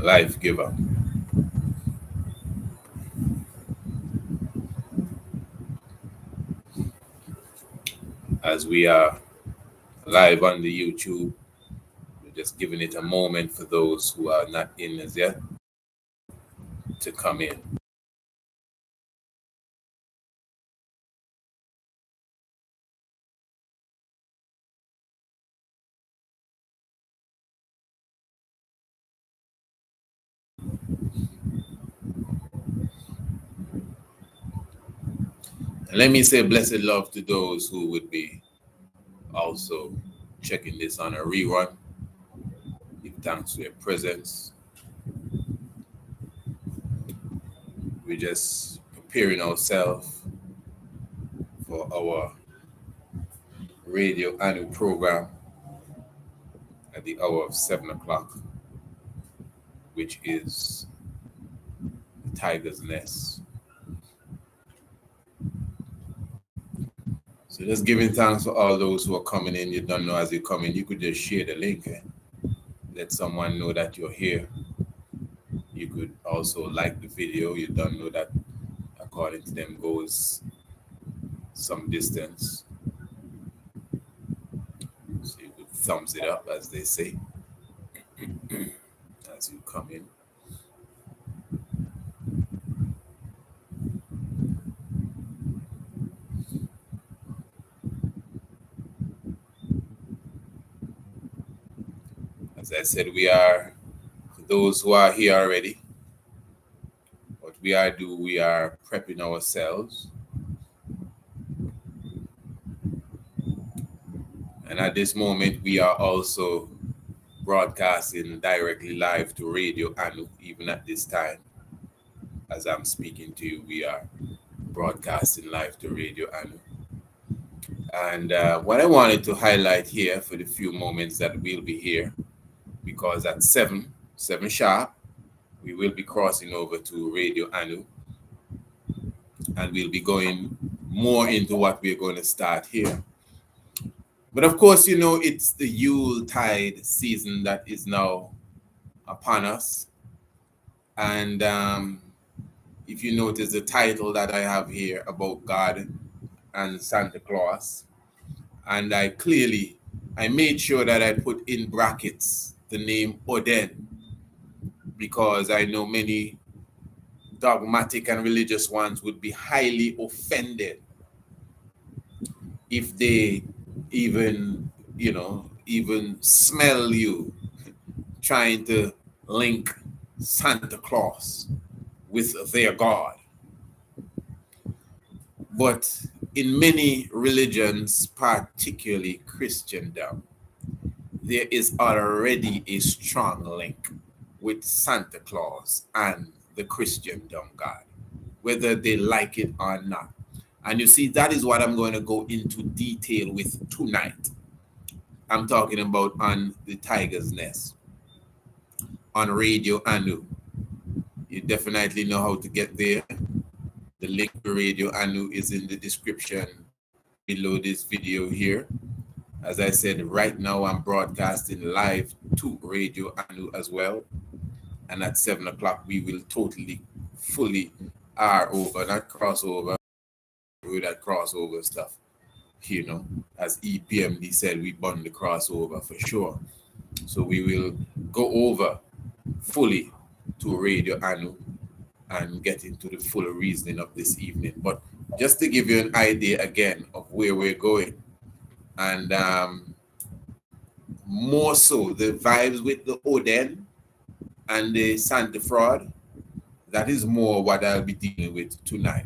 life giver. As we are live on the YouTube, we're just giving it a moment for those who are not in as yet to come in. And let me say blessed love to those who would be also checking this on a rerun. Give thanks for your presence. We're just preparing ourselves for our radio annual program at the hour of 7 o'clock, which is the Tiger's Nest. So just giving thanks for all those who are coming in. You don't know as you come in, you could just share the link and let someone know that you're here. You could also like the video. You don't know that according to them goes some distance. So you could thumbs it up, as they say, as you come in. As I said, we are, for those who are here already, what we are doing, we are prepping ourselves. And at this moment, we are also broadcasting directly live to Radio Anu, even at this time. As I'm speaking to you, we are broadcasting live to Radio Anu. And what I wanted to highlight here for the few moments that we'll be here, because at 7 sharp, we will be crossing over to Radio Anu, and we'll be going more into what we're going to start here. But of course, you know, it's the Yuletide season that is now upon us. And if you notice the title that I have here about God and Santa Claus, and I made sure that I put in brackets the name Odin, because I know many dogmatic and religious ones would be highly offended if they even smell you trying to link Santa Claus with their God. But in many religions, particularly Christendom, there is already a strong link with Santa Claus and the Christendom God, whether they like it or not. And you see, that is what I'm going to go into detail with tonight. I'm talking about on the Tiger's Nest, on Radio Anu. You definitely know how to get there. The link to Radio Anu is in the description below this video here. As I said, right now I'm broadcasting live to Radio Anu as well. And at 7 o'clock, we will fully over, not crossover, with that crossover stuff. You know, as EPMD said, we burn the crossover for sure. So we will go over fully to Radio Anu and get into the full reasoning of this evening. But just to give you an idea again of where we're going, and more so the vibes with the Odin and the Santa fraud, that is more what I'll be dealing with tonight.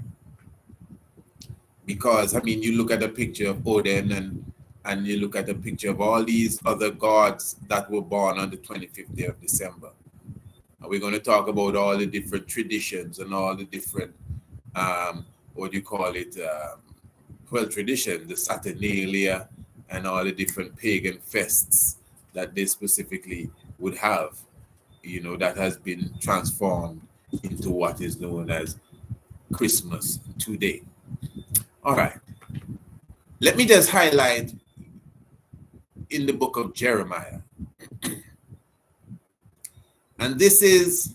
Because, I mean, you look at the picture of Odin and you look at the picture of all these other gods that were born on the 25th day of December. And we're going to talk about all the different traditions and all the different, tradition, the Saturnalia and all the different pagan fests that they specifically would have, you know, that has been transformed into what is known as Christmas today. All right. Let me just highlight in the book of Jeremiah. And this is,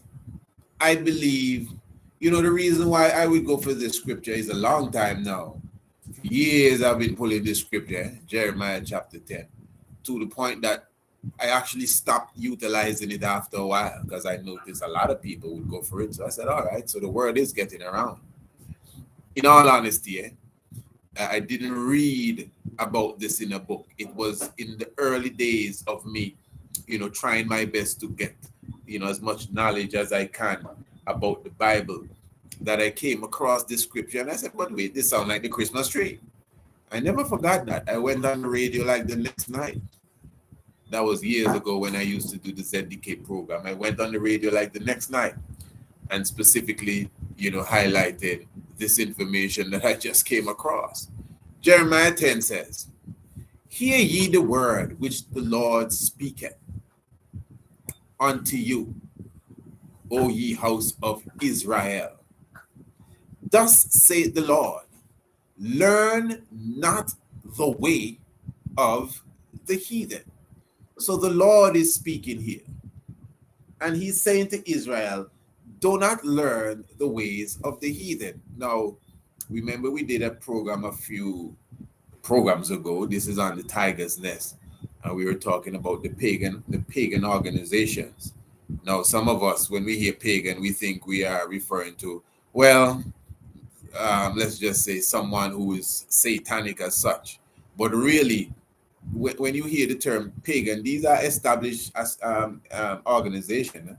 I believe, the reason why I would go for this scripture is a long time now. For years I've been pulling this scripture, Jeremiah chapter 10, to the point that I actually stopped utilizing it after a while because I noticed a lot of people would go for it. So I said, all right, so the word is getting around. In all honesty, I didn't read about this in a book. It was in the early days of me, trying my best to get, as much knowledge as I can about the Bible, that I came across this scripture. And I said, but wait, this sounds like the Christmas tree. I never forgot that. I went on the radio like the next night. That was years ago when I used to do the ZDK program. I went on the radio like the next night and specifically, highlighted this information that I just came across. Jeremiah 10 says, hear ye the word which the Lord speaketh unto you, O ye house of Israel. Thus saith the Lord, learn not the way of the heathen. So the Lord is speaking here. And he's saying to Israel, do not learn the ways of the heathen. Now, remember we did a program a few programs ago. This is on the Tiger's Nest. And we were talking about the pagan organizations. Now, some of us, when we hear pagan, we think we are referring to, let's just say someone who is satanic as such. But really, when you hear the term pagan, these are established as organizations.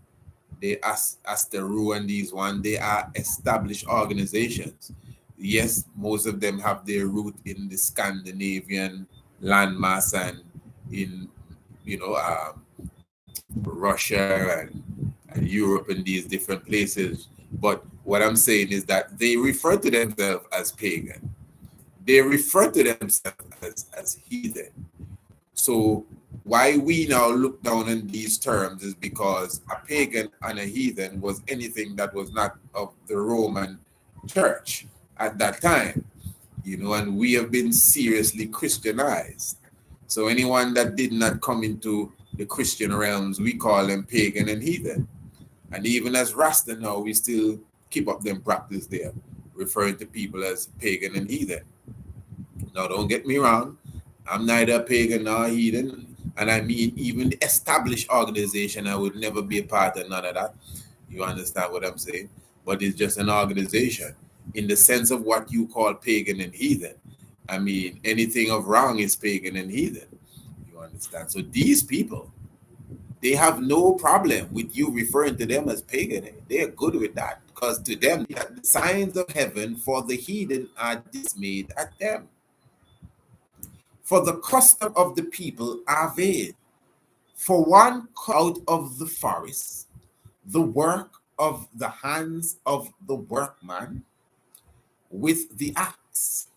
They Asteru and these one, they are established organizations. Yes, most of them have their root in the Scandinavian landmass and in Russia and Europe and these different places. But what I'm saying is that they refer to themselves as pagan. They refer to themselves as heathen. So why we now look down on these terms is because a pagan and a heathen was anything that was not of the Roman church at that time, and we have been seriously Christianized. So anyone that did not come into the Christian realms, we call them pagan and heathen. And even as Rasta now, we still keep up them practice there, referring to people as pagan and heathen. Now, don't get me wrong. I'm neither pagan nor heathen. And I mean, even the established organization, I would never be a part of none of that. You understand what I'm saying? But it's just an organization in the sense of what you call pagan and heathen. I mean, anything of wrong is pagan and heathen. You understand? So these people, they have no problem with you referring to them as pagan. They're good with that because to them, the signs of heaven for the heathen are dismayed at them. For the custom of the people are vain. For one out of the forest, the work of the hands of the workman with the axe.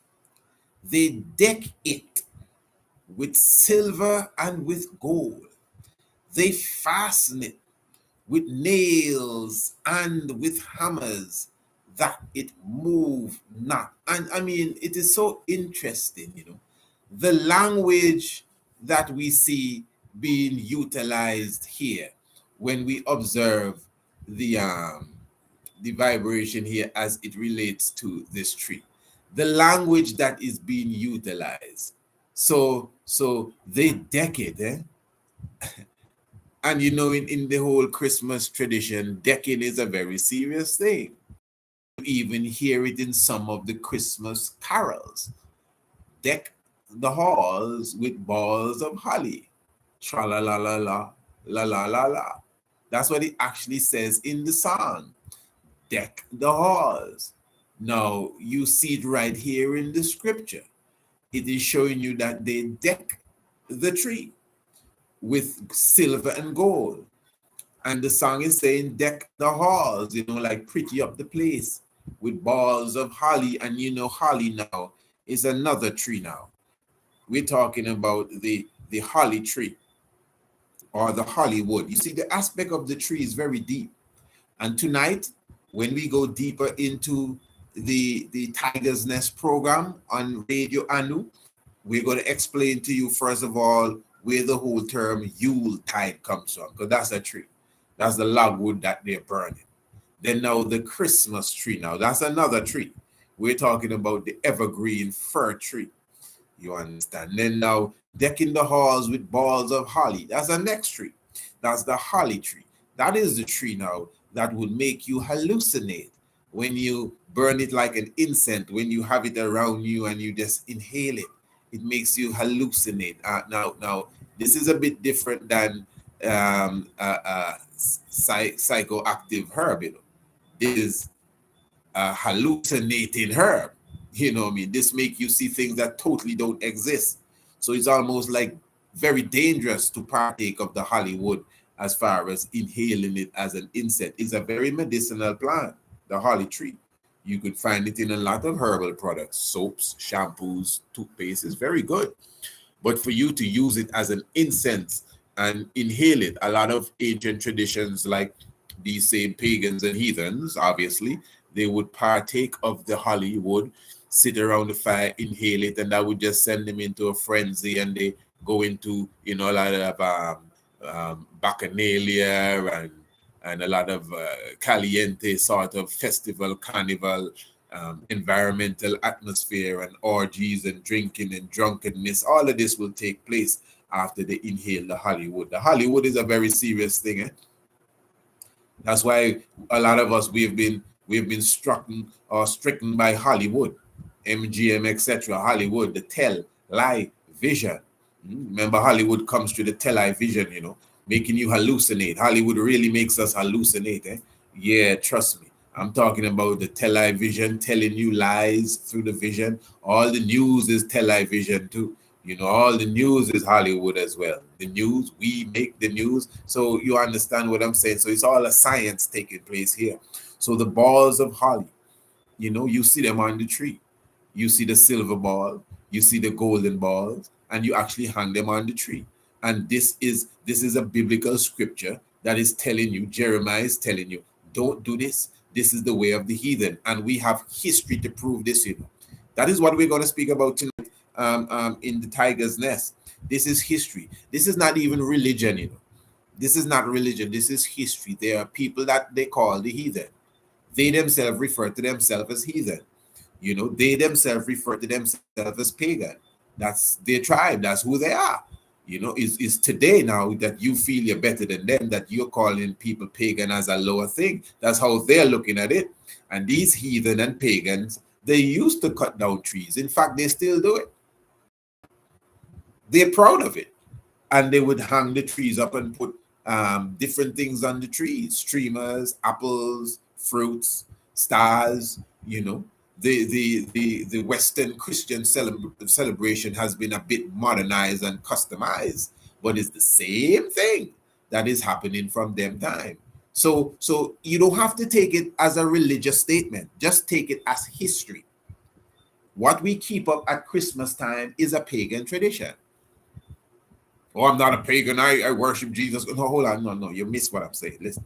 They deck it with silver and with gold. They fasten it with nails and with hammers that it move not. And I mean, it is so interesting, the language that we see being utilized here when we observe the vibration here as it relates to this tree, the language that is being utilized. So they deck it, and in the whole Christmas tradition, decking is a very serious thing. You even hear it in some of the Christmas carols. Deck the halls with balls of holly. Tra la la la la la la la la. That's what it actually says in the song. Deck the halls. Now you see it right here in the scripture. It is showing you that they deck the tree with silver and gold. And the song is saying deck the halls, like pretty up the place with balls of holly. And holly now is another tree now. We're talking about the holly tree or the Hollywood. You see, the aspect of the tree is very deep. And tonight, when we go deeper into the Tiger's Nest program on Radio Anu, we're going to explain to you, first of all, where the whole term Yule tide comes from, because that's a tree. That's the logwood that they're burning. Then now the Christmas tree. Now that's another tree. We're talking about the evergreen fir tree. You understand? Then now decking the halls with balls of holly. That's the next tree. That's the holly tree. That is the tree now that would make you hallucinate when you burn it like an incense, when you have it around you and you just inhale it. It makes you hallucinate. Now, this is a bit different than psychoactive herb. This is hallucinating herb. You know what I mean? This make you see things that totally don't exist. So it's almost like very dangerous to partake of the Hollywood as far as inhaling it as an incense. It's a very medicinal plant, the holly tree. You could find it in a lot of herbal products, soaps, shampoos, toothpaste. Is very good. But for you to use it as an incense and inhale it, a lot of ancient traditions, like these same pagans and heathens, obviously, they would partake of the Hollywood, sit around the fire, inhale it, and that would just send them into a frenzy, and they go into, a lot of bacchanalia and a lot of caliente sort of festival, carnival, environmental atmosphere, and orgies and drinking and drunkenness. All of this will take place after they inhale the Hollywood. The Hollywood is a very serious thing. That's why a lot of us we've been stricken by Hollywood, MGM, etc. Hollywood, the tell-lie vision. Remember, Hollywood comes through the tell-lie vision, making you hallucinate. Hollywood really makes us hallucinate. Yeah, trust me. I'm talking about the tell-lie vision, telling you lies through the vision. All the news is tell-lie vision too. All the news is Hollywood as well. The news, we make the news. So you understand what I'm saying? So it's all a science taking place here. So the balls of holly, you see them on the tree. You see the silver ball, you see the golden balls, and you actually hang them on the tree. And this is a biblical scripture that is telling you, Jeremiah is telling you, don't do this. This is the way of the heathen. And we have history to prove this. That is what we're going to speak about tonight. In the tiger's nest. This is history. This is not even religion. This is not religion. This is history. There are people that they call the heathen. They themselves refer to themselves as heathen. They themselves refer to themselves as pagan. That's their tribe. That's who they are. Is today now that you feel you're better than them, that you're calling people pagan as a lower thing. That's how they're looking at it. And these heathen and pagans, they used to cut down trees. In fact, they still do it. They're proud of it. And they would hang the trees up and put different things on the trees, streamers, apples, fruits, stars. The Western Christian celebration has been a bit modernized and customized, but it's the same thing that is happening from them time. So you don't have to take it as a religious statement. Just take it as history. What we keep up at Christmas time is a pagan tradition. Oh, I'm not a pagan. I worship Jesus. No, hold on. No. You miss what I'm saying. Listen.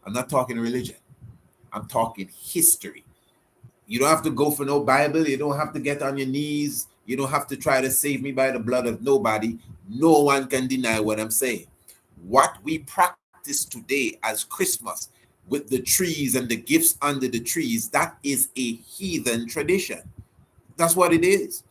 I'm not talking religion. I'm talking history. You don't have to go for no Bible. You don't have to get on your knees. You don't have to try to save me by the blood of nobody. No one can deny what I'm saying. What we practice today as Christmas with the trees and the gifts under the trees, that is a heathen tradition. That's what it is.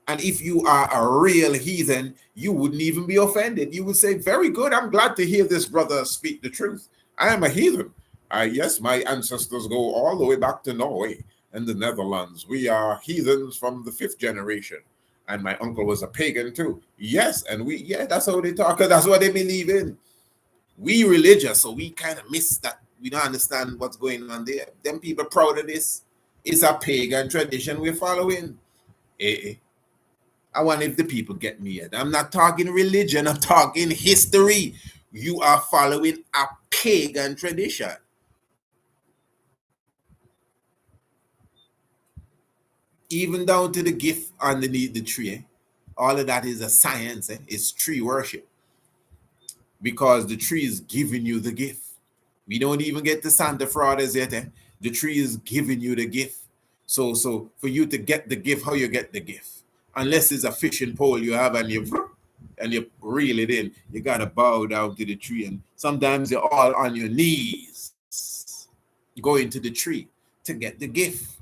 And if you are a real heathen, you wouldn't even be offended. You would say, very good. I'm glad to hear this brother speak the truth. I am a heathen. Yes, my ancestors go all the way back to Norway and the Netherlands. We are heathens from the 5th generation. And my uncle was a pagan too. Yes, and that's how they talk. That's what they believe in. We religious, so we kind of miss that. We don't understand what's going on there. Them people proud of this. It's a pagan tradition we're following. I wonder if the people get me yet. I'm not talking religion. I'm talking history. You are following a pagan tradition. Even down to the gift underneath the tree. All of that is a science. It's tree worship. Because the tree is giving you the gift. We don't even get the Santa Frauders yet. The tree is giving you the gift. So for you to get the gift, how you get the gift? Unless it's a fishing pole you have and you and you reel it in, you got to bow down to the tree. And sometimes you're all on your knees going to the tree to get the gift.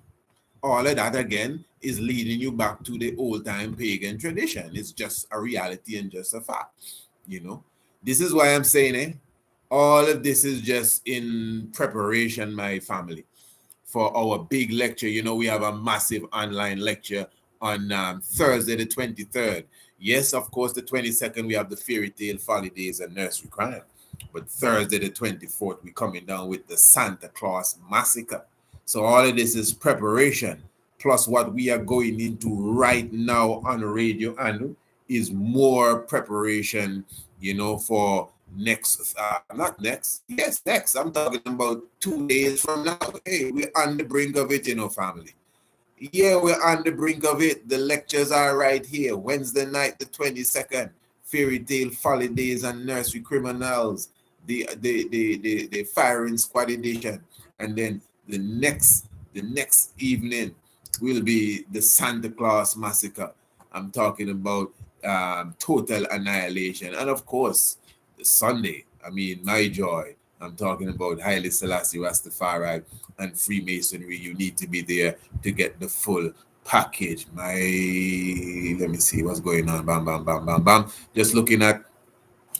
All of that again is leading you back to the old time pagan tradition. It's just a reality and just a fact. You know, this is why I'm saying all of this is just in preparation, my family, for our big lecture. You know, we have a massive online lecture on Thursday, the 23rd. Yes, of course, the 22nd, we have the fairy tale, folly days, and nursery crime. But Thursday, the 24th, we're coming down with the Santa Claus massacre. So all of this is preparation. Plus, what we are going into right now on Radio Anu is more preparation, you know, for next, not next, yes, next. I'm talking about 2 days from now. Hey, we're on the brink of it, you know, family. Yeah, we're on the brink of it. The lectures are right here. Wednesday night, the 22nd, Fairy Tale, Folly Days, and Nursery Criminals, the Firing Squad edition. And then the next evening will be the Santa Claus Massacre. I'm talking about total annihilation. And of course, the Sunday, I mean, my joy. I'm talking about Haile Selassie Rastafari and Freemasonry. You need to be there to get the full package. Let me see what's going on. Bam, bam, bam, bam, bam. Just looking at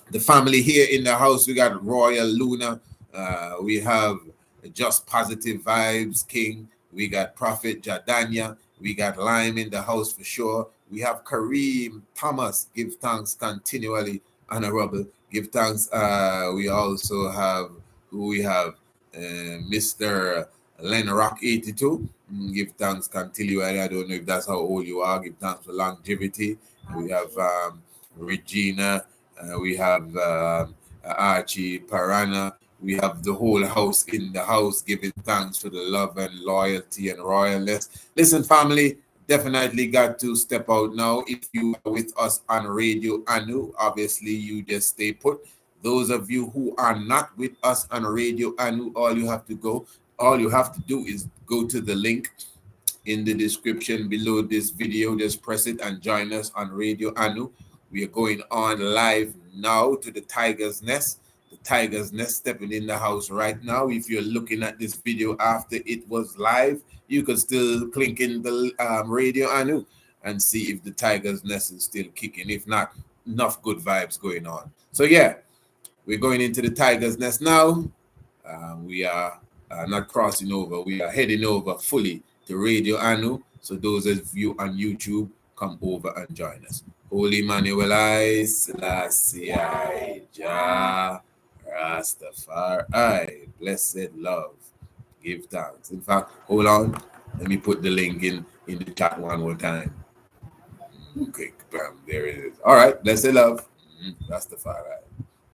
the family here in the house. We got Royal Luna. We have Just Positive Vibes King. We got Prophet Jadania. We got Lime in the house for sure. We have Kareem Thomas. Give thanks continually. Honorable. Give thanks. We also have who we have Mr. Len Rock 82. Give thanks continually. I don't know if that's how old you are. Give thanks for longevity. We have Regina. We have Archie Parana. We have the whole house in the house giving thanks for the love and loyalty and royalness. Listen, family, definitely got to step out now. If you are with us on Radio Anu, obviously you just stay put. Those of you who are not with us on Radio Anu, all you have to do is go to the link in the description below this video. Just press it and join us on Radio Anu. We are going on live now to the Tiger's Nest. The Tiger's Nest stepping in the house right now. If you're looking at this video after it was live, you can still click in the Radio Anu and see if the Tiger's Nest is still kicking. If not, enough good vibes going on. So yeah, we're going into the Tiger's Nest now. We are not crossing over. We are heading over fully to Radio Anu. So those of you on YouTube, come over and join us. Holy Manuel I Selassie I Jah Rastafari, blessed love, give thanks. In fact, hold on, let me put the link in the chat one more time. Okay, bam, there it is. All right, blessed love, Rastafari.